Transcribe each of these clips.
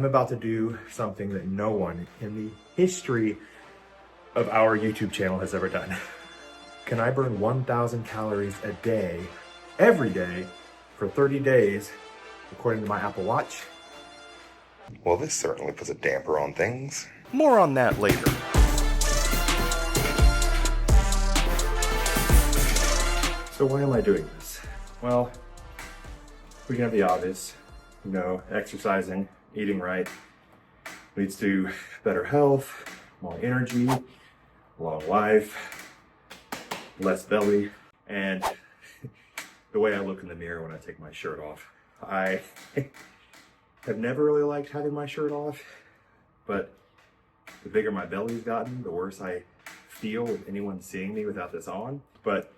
I'm about to do something that no one in the history of our YouTube channel has ever done. Can I burn 1,000 calories a day, every day, for 30 days, according to my Apple Watch? Well, this certainly puts a damper on things. More on that later. So why am I doing this? Well, we can have the obvious, exercising, eating right, leads to better health, more energy, long life, less belly, and the way I look in the mirror when I take my shirt off. I have never really liked having my shirt off, but the bigger my belly's gotten, the worse I feel with anyone seeing me without this on. But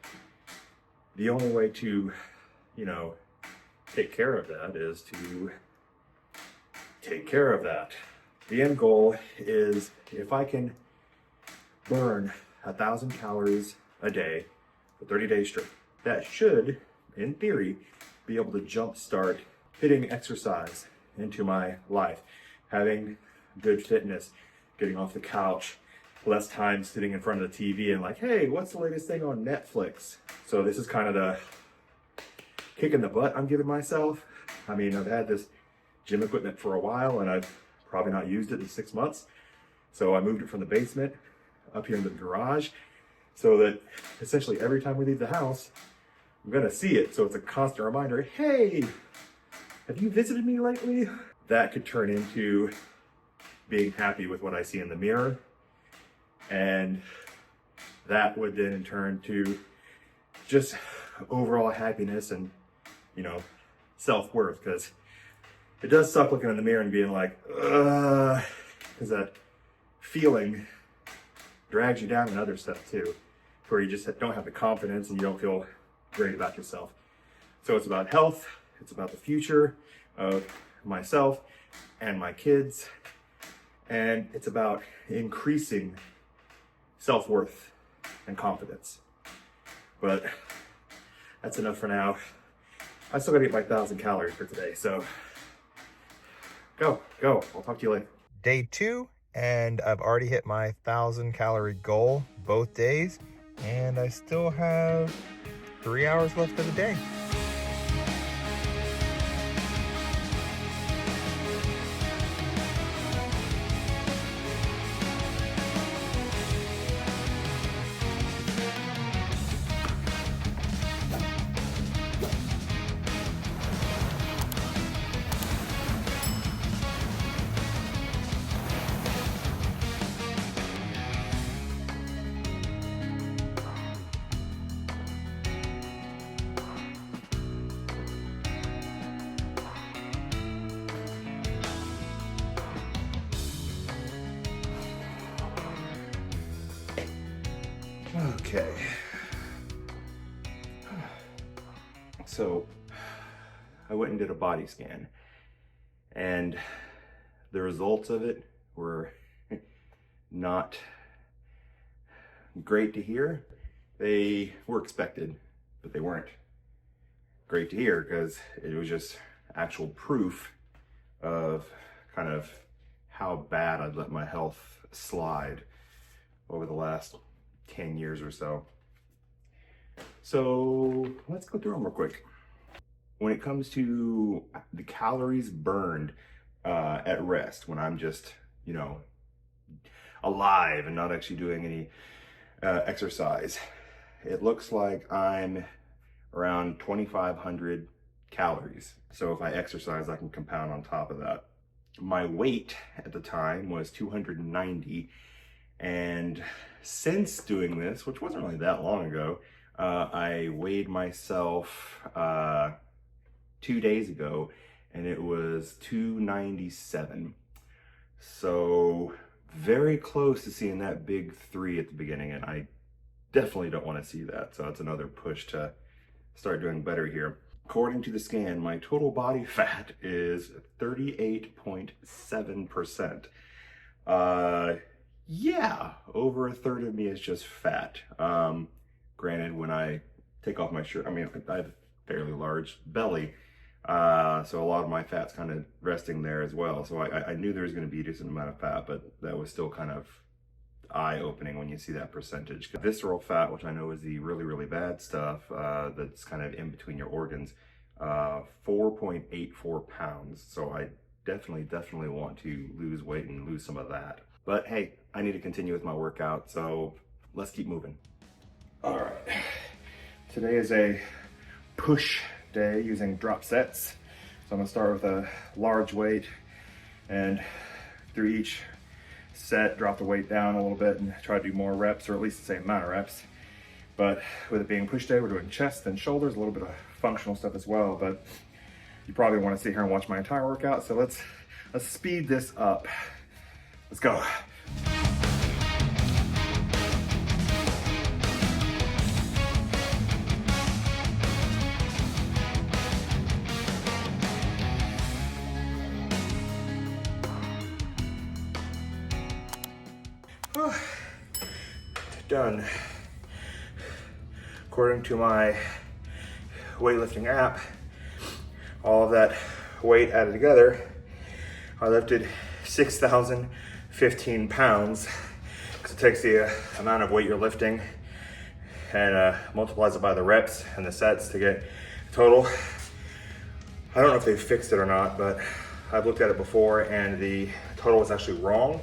the only way to, take care of that is to take care of that. The end goal is if I can burn 1,000 calories a day for 30 days straight, that should, in theory, be able to jumpstart fitting exercise into my life, having good fitness, getting off the couch, less time sitting in front of the TV and like, hey, what's the latest thing on Netflix? So this is kind of the kick in the butt I'm giving myself. I mean, I've had this gym equipment for a while and I've probably not used it in 6 months. So I moved it from the basement up here into the garage so that essentially every time we leave the house, I'm gonna see it. So it's a constant reminder, hey, have you visited me lately? That could turn into being happy with what I see in the mirror. And that would then turn to just overall happiness and, self-worth, because it does suck looking in the mirror and being like, because that feeling drags you down in other stuff too, where you just don't have the confidence and you don't feel great about yourself. So it's about health, it's about the future of myself and my kids, and it's about increasing self-worth and confidence. But that's enough for now. I still gotta eat my 1,000 calories for today, so go. I'll talk to you later. Day 2, and I've already hit my 1,000 calorie goal both days, and I still have 3 hours left of the day. Okay. So I went and did a body scan, and the results of it were not great to hear. They were expected, but they weren't great to hear because it was just actual proof of kind of how bad I'd let my health slide over the last 10 years or so. So let's go through them real quick. When it comes to the calories burned at rest, when I'm just, alive and not actually doing any exercise, it looks like I'm around 2,500 calories. So if I exercise, I can compound on top of that. My weight at the time was 290, and since doing this, which wasn't really that long ago, I weighed myself 2 days ago, and it was 297. So very close to seeing that big 3 at the beginning, and I definitely don't want to see that. So that's another push to start doing better here. According to the scan, my total body fat is 38.7%. Yeah, over a third of me is just fat. Granted, when I take off my shirt, I have a fairly large belly, So a lot of my fat's kind of resting there as well. So I knew there was going to be a decent amount of fat, but that was still kind of eye-opening when you see that percentage. Visceral fat, which I know is the really, really bad stuff, that's kind of in between your organs, 4.84 pounds. So I definitely want to lose weight and lose some of that. But hey, I need to continue with my workout, so let's keep moving. All right, today is a push day using drop sets. So I'm gonna start with a large weight, and through each set, drop the weight down a little bit and try to do more reps, or at least the same amount of reps. But with it being push day, we're doing chest and shoulders, a little bit of functional stuff as well. But you probably want to sit here and watch my entire workout, so let's speed this up. Let's go. Done. According to my weightlifting app, all of that weight added together, I lifted 6,015 pounds, because it takes the amount of weight you're lifting and multiplies it by the reps and the sets to get total. I don't know if they fixed it or not, but I've looked at it before and the total was actually wrong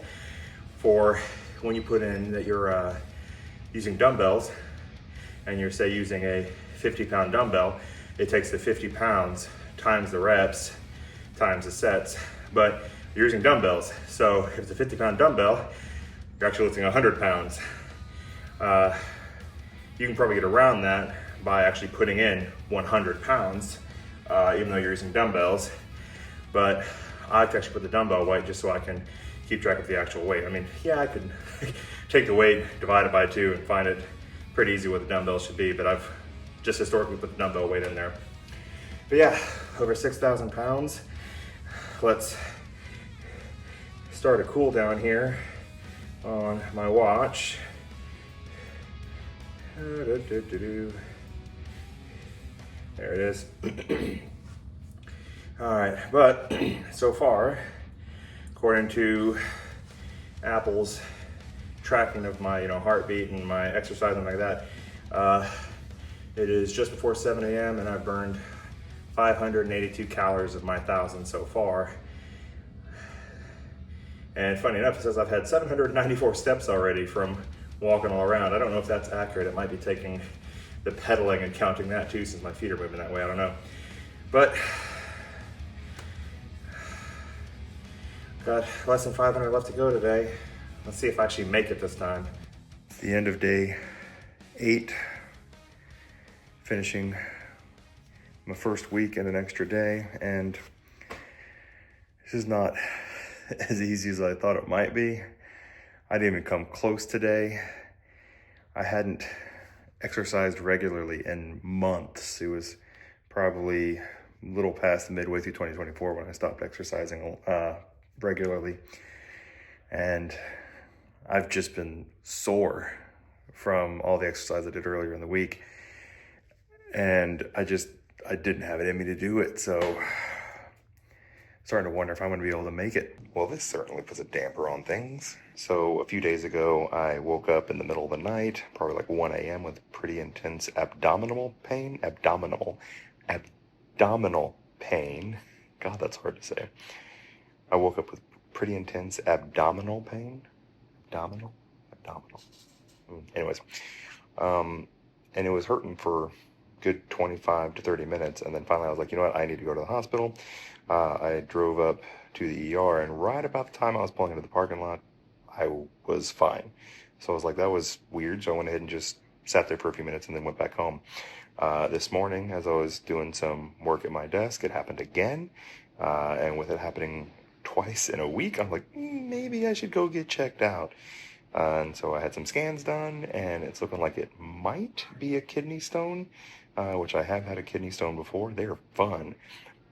for when you put in that you're using dumbbells and you're say using a 50-pound dumbbell. It takes the 50 pounds times the reps times the sets, but you're using dumbbells. So if it's a 50-pound dumbbell, you're actually lifting 100 pounds. You can probably get around that by actually putting in 100 pounds, even though you're using dumbbells. But I like to actually put the dumbbell weight just so I can keep track of the actual weight. I mean, yeah, I could take the weight, divide it by 2, and find it pretty easy what the dumbbell should be, but I've just historically put the dumbbell weight in there. But yeah, over 6,000 pounds. Let's start a cool down here on my watch. There it is. All right, but so far, according to Apple's tracking of my heartbeat and my exercise and like that, it is just before 7 a.m. and I've burned 582 calories of my 1,000 so far. And funny enough, it says I've had 794 steps already from walking all around. I don't know if that's accurate. It might be taking the pedaling and counting that too, since my feet are moving that way. I don't know. But got less than 500 left to go today. Let's see if I actually make it this time. It's the end of day 8, finishing my first week and an extra day, and this is not as easy as I thought it might be. I didn't even come close today. I hadn't exercised regularly in months. It was probably a little past the midway through 2024 when I stopped exercising regularly. And I've just been sore from all the exercise I did earlier in the week. And I didn't have it in me to do it. So starting to wonder if I'm gonna be able to make it. Well, this certainly puts a damper on things. So a few days ago, I woke up in the middle of the night, probably like 1 a.m. with pretty intense abdominal pain. Abdominal pain. God, that's hard to say. I woke up with pretty intense abdominal pain. Abdominal. Anyways, and it was hurting for good 25 to 30 minutes. And then finally I was like, you know what? I need to go to the hospital. I drove up to the ER, and right about the time I was pulling into the parking lot, I was fine. So I was like, that was weird. So I went ahead and just sat there for a few minutes and then went back home. This morning, as I was doing some work at my desk, it happened again. And with it happening twice in a week, I'm like, maybe I should go get checked out. And so I had some scans done, and it's looking like it might be a kidney stone, which I have had a kidney stone before. They're fun,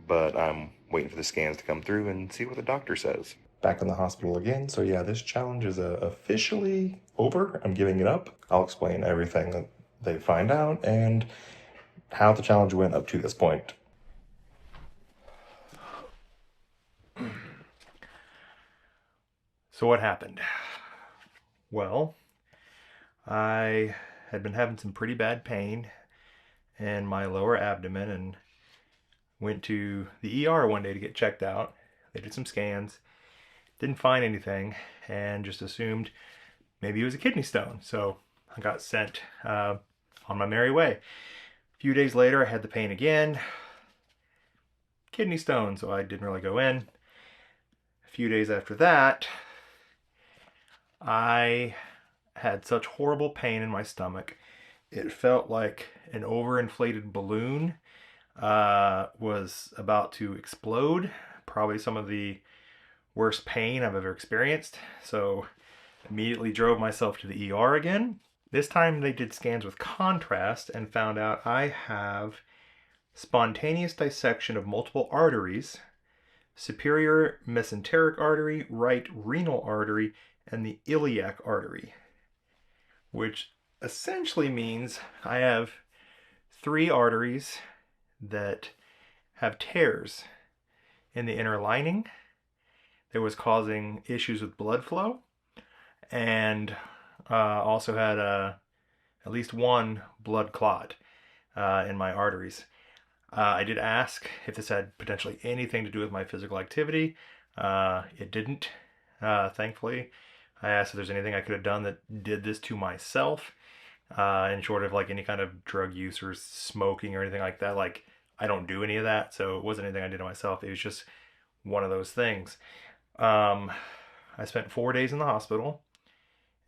but I'm waiting for the scans to come through and see what the doctor says. Back in the hospital again. So yeah, this challenge is officially over. I'm giving it up. I'll explain everything that they find out and how the challenge went up to this point. So what happened? Well, I had been having some pretty bad pain in my lower abdomen and went to the ER one day to get checked out. They did some scans, didn't find anything, and just assumed maybe it was a kidney stone. So I got sent on my merry way. A few days later, I had the pain again. Kidney stone, so I didn't really go in. A few days after that, I had such horrible pain in my stomach. It felt like an overinflated balloon was about to explode. Probably some of the worst pain I've ever experienced. So immediately drove myself to the ER again. This time they did scans with contrast and found out I have spontaneous dissection of multiple arteries, superior mesenteric artery, right renal artery, and the iliac artery, which essentially means I have 3 arteries that have tears in the inner lining that was causing issues with blood flow, and also had at least one blood clot in my arteries. I did ask if this had potentially anything to do with my physical activity. It didn't, thankfully. I asked if there's anything I could have done that did this to myself, and short of like any kind of drug use or smoking or anything like that. Like, I don't do any of that, so it wasn't anything I did to myself. It was just one of those things. I spent 4 days in the hospital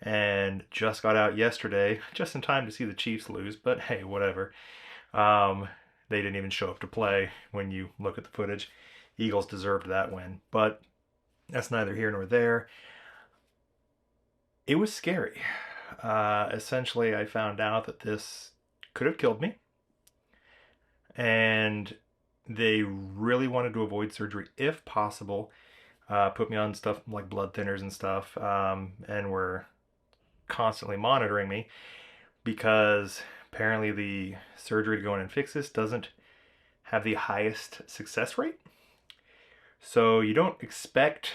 and just got out yesterday, just in time to see the Chiefs lose, but hey, whatever. They didn't even show up to play when you look at the footage. Eagles deserved that win, but that's neither here nor there. It was scary. Essentially, I found out that this could have killed me, and they really wanted to avoid surgery if possible. Put me on stuff like blood thinners and stuff, and were constantly monitoring me because apparently the surgery to go in and fix this doesn't have the highest success rate. So you don't expect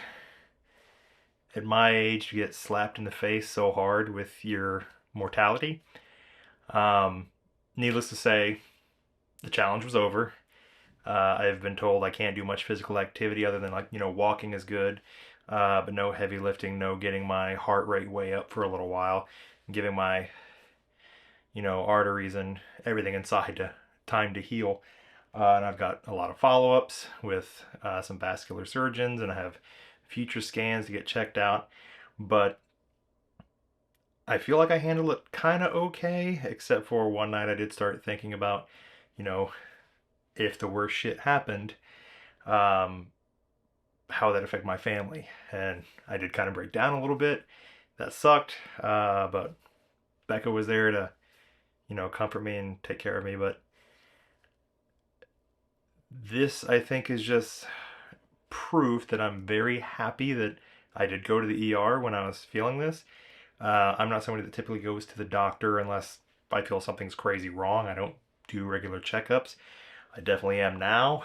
at my age to get slapped in the face so hard with your mortality. Needless to say, the challenge was over. I've been told I can't do much physical activity other than walking is good, but no heavy lifting, no getting my heart rate way up for a little while, giving my arteries and everything inside time to heal. And I've got a lot of follow-ups with some vascular surgeons, and I have future scans to get checked out. But I feel like I handled it kind of okay, except for one night I did start thinking about, if the worst shit happened, how that affect my family. And I did kind of break down a little bit. That sucked, but Becca was there to, comfort me and take care of me. But this, I think, is just proof that I'm very happy that I did go to the ER when I was feeling this. I'm not somebody that typically goes to the doctor unless I feel something's crazy wrong. I don't do regular checkups. I definitely am now.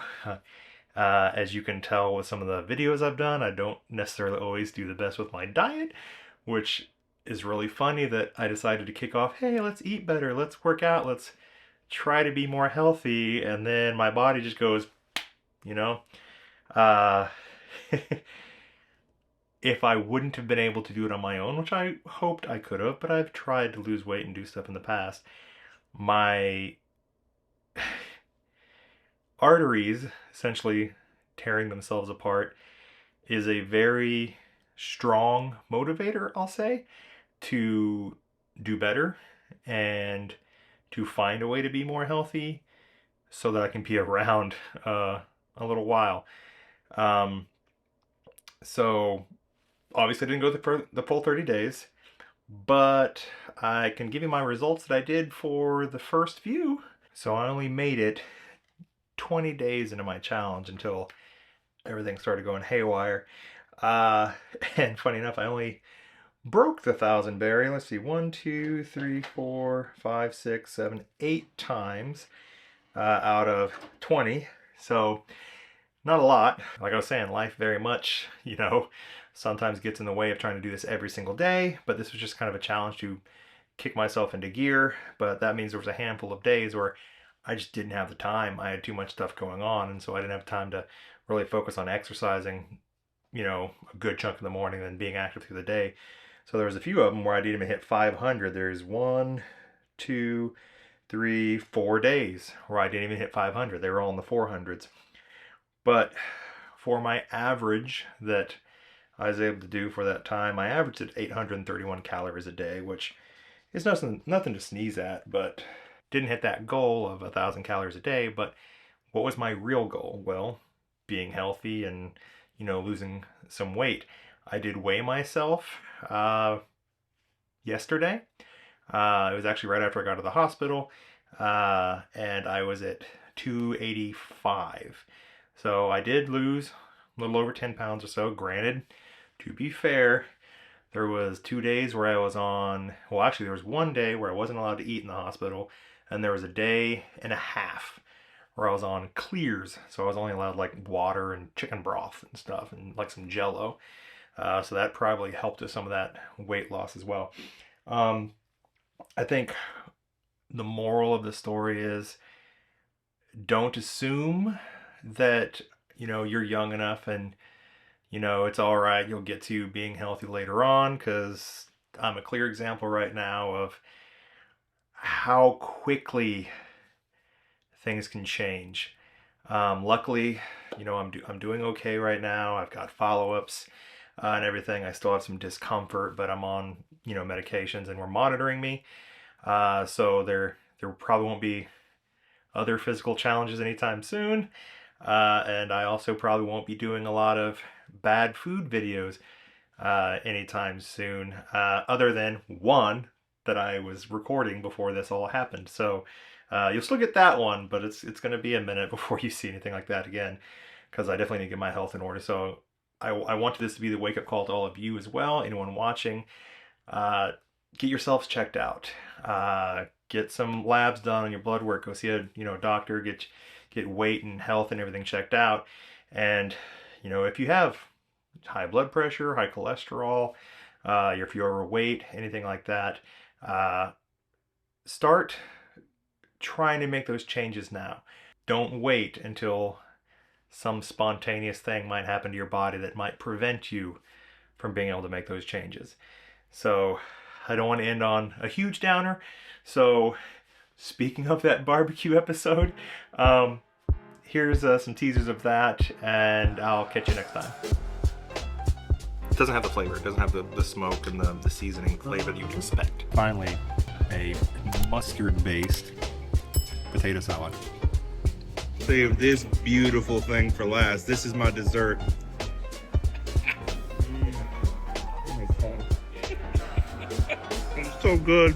As you can tell with some of the videos I've done, I don't necessarily always do the best with my diet, which is really funny that I decided to kick off, hey, let's eat better, let's work out, let's try to be more healthy, and then my body just goes, if I wouldn't have been able to do it on my own, which I hoped I could have, but I've tried to lose weight and do stuff in the past, my arteries essentially tearing themselves apart is a very strong motivator, I'll say, to do better and to find a way to be more healthy so that I can be around a little while. So obviously I didn't go the full 30 days, but I can give you my results that I did for the first few. So I only made it 20 days into my challenge until everything started going haywire. And funny enough, I only broke the 1,000 barrier. Let's see, 1, 2, 3, 4, 5, 6, 7, 8 times out of 20. So Not a lot. Like I was saying, life very much, sometimes gets in the way of trying to do this every single day, but this was just kind of a challenge to kick myself into gear. But that means there was a handful of days where I just didn't have the time. I had too much stuff going on, and so I didn't have time to really focus on exercising, a good chunk in the morning and being active through the day. So there was a few of them where I didn't even hit 500. There's 1, 2, 3, 4 days where I didn't even hit 500. They were all in the 400s. But for my average that I was able to do for that time, I averaged at 831 calories a day, which is nothing to sneeze at, but didn't hit that goal of 1,000 calories a day. But what was my real goal? Well, being healthy and, losing some weight. I did weigh myself yesterday. It was actually right after I got to the hospital, and I was at 285. So I did lose a little over 10 pounds or so. Granted, to be fair, there was 2 days where I was on, well, actually there was 1 day where I wasn't allowed to eat in the hospital, and there was a day and a half where I was on clears. So I was only allowed like water and chicken broth and stuff and like some Jello. So that probably helped with some of that weight loss as well. I think the moral of the story is, don't assume that, you're young enough and, it's all right, you'll get to being healthy later on, because I'm a clear example right now of how quickly things can change. Luckily, I'm doing okay right now. I've got follow-ups and everything. I still have some discomfort, but I'm on, medications, and we're monitoring me. So there probably won't be other physical challenges anytime soon. And I also probably won't be doing a lot of bad food videos anytime soon, other than one that I was recording before this all happened. So you'll still get that one, but it's going to be a minute before you see anything like that again, because I definitely need to get my health in order. So I wanted this to be the wake-up call to all of you as well, anyone watching. Get yourselves checked out. Get some labs done on your blood work. Go see a doctor. Get weight and health and everything checked out. And if you have high blood pressure, high cholesterol, if you're overweight, anything like that, start trying to make those changes now. Don't wait until some spontaneous thing might happen to your body that might prevent you from being able to make those changes. So I don't want to end on a huge downer. So speaking of that barbecue episode, here's some teasers of that, and I'll catch you next time. It doesn't have the flavor. It doesn't have the smoke and the seasoning flavor that you can expect. Finally, a mustard-based potato salad. Save this beautiful thing for last. This is my dessert. It's so good.